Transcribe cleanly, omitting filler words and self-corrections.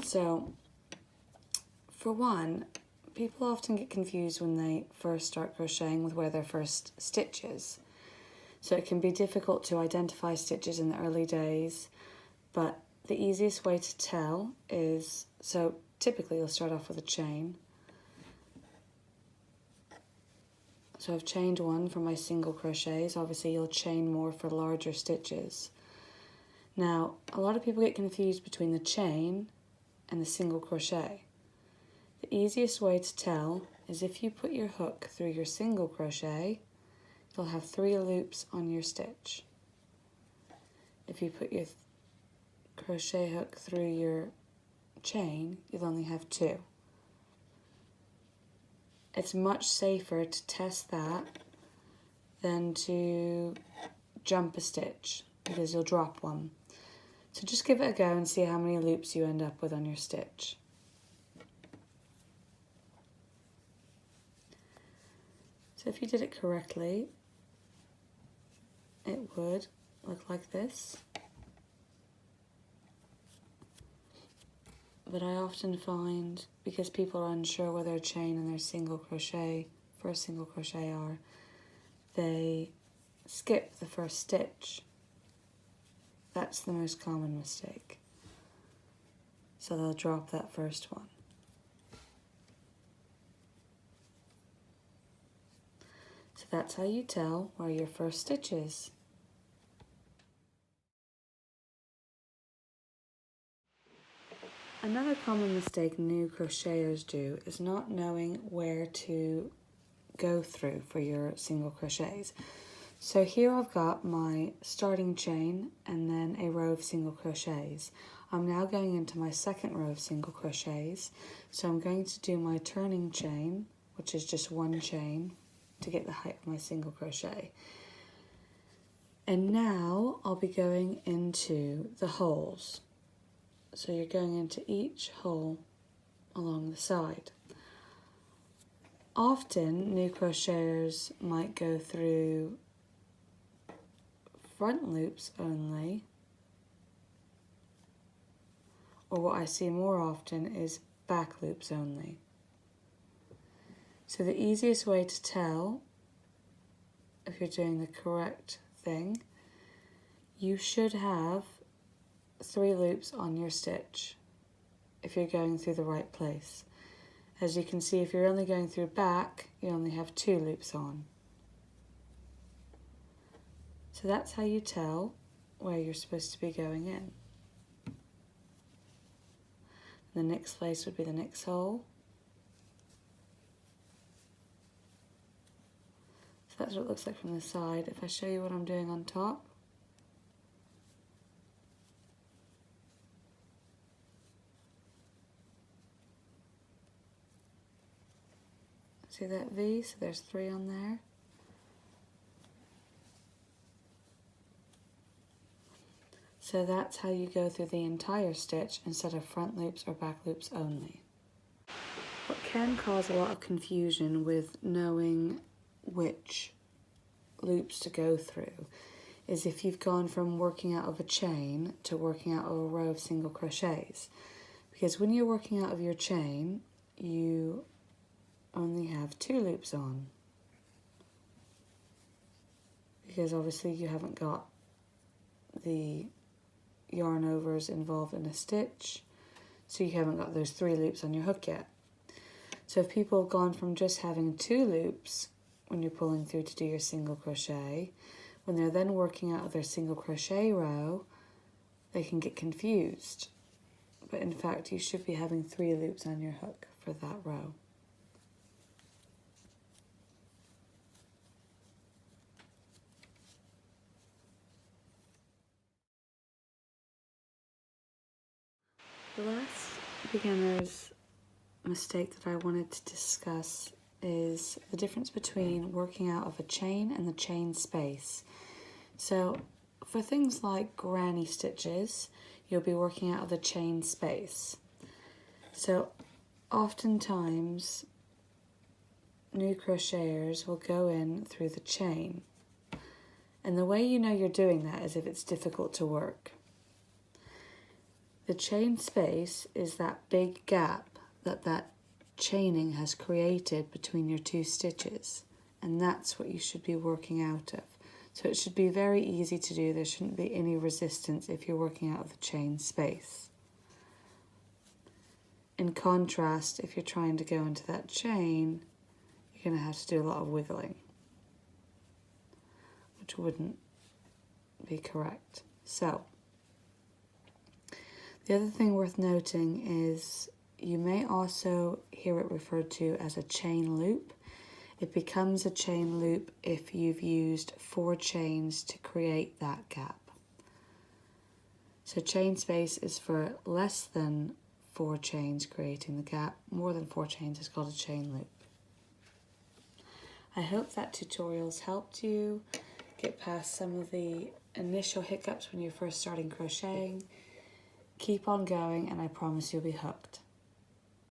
So, for one, people often get confused when they first start crocheting with where their first stitch is. So it can be difficult to identify stitches in the early days, but the easiest way to tell is, so typically you'll start off with a chain. So I've chained one for my single crochets. Obviously you'll chain more for larger stitches. Now, a lot of people get confused between the chain and the single crochet. The easiest way to tell is if you put your hook through your single crochet, you'll have 3 loops on your stitch. If you put your crochet hook through your chain, you'll only have 2. It's much safer to test that than to jump a stitch because you'll drop one. So just give it a go and see how many loops you end up with on your stitch. So if you did it correctly, it would look like this. But I often find, because people are unsure where their chain and their single crochet, first single crochet are, they skip the first stitch. That's the most common mistake. So they'll drop that first one. So that's how you tell where your first stitch is. Another common mistake new crocheters do is not knowing where to go through for your single crochets. So here I've got my starting chain and then a row of single crochets. I'm now going into my second row of single crochets. So I'm going to do my turning chain, which is just one chain to get the height of my single crochet. And now I'll be going into the holes. So you're going into each hole along the side. Often new crocheters might go through front loops only, or what I see more often is back loops only. So the easiest way to tell if you're doing the correct thing, you should have 3 loops on your stitch if you're going through the right place. As you can see, if you're only going through back, you only have 2 loops on. So that's how you tell where you're supposed to be going in. The next place would be the next hole. So that's what it looks like from the side. If I show you what I'm doing on top, see that V? So there's 3 on there. So that's how you go through the entire stitch instead of front loops or back loops only. What can cause a lot of confusion with knowing which loops to go through is if you've gone from working out of a chain to working out of a row of single crochets. Because when you're working out of your chain, you only have 2 loops on. Because obviously you haven't got the yarn overs involved in a stitch, so you haven't got those 3 loops on your hook yet. So if people have gone from just having 2 loops when you're pulling through to do your single crochet, when they're then working out of their single crochet row, they can get confused. But in fact, you should be having 3 loops on your hook for that row. The last beginner's mistake that I wanted to discuss is the difference between working out of a chain and the chain space. So for things like granny stitches, you'll be working out of the chain space. So oftentimes new crocheters will go in through the chain. And the way you know you're doing that is if it's difficult to work. The chain space is that big gap that chaining has created between your two stitches, and that's what you should be working out of. So it should be very easy to do. There shouldn't be any resistance if you're working out of the chain space. In contrast, if you're trying to go into that chain, you're going to have to do a lot of wiggling, which wouldn't be correct. So, the other thing worth noting is you may also hear it referred to as a chain loop. It becomes a chain loop if you've used 4 chains to create that gap. So chain space is for less than 4 chains creating the gap. More than 4 chains is called a chain loop. I hope that tutorial's helped you get past some of the initial hiccups when you're first starting crocheting. Keep on going and I promise you'll be hooked.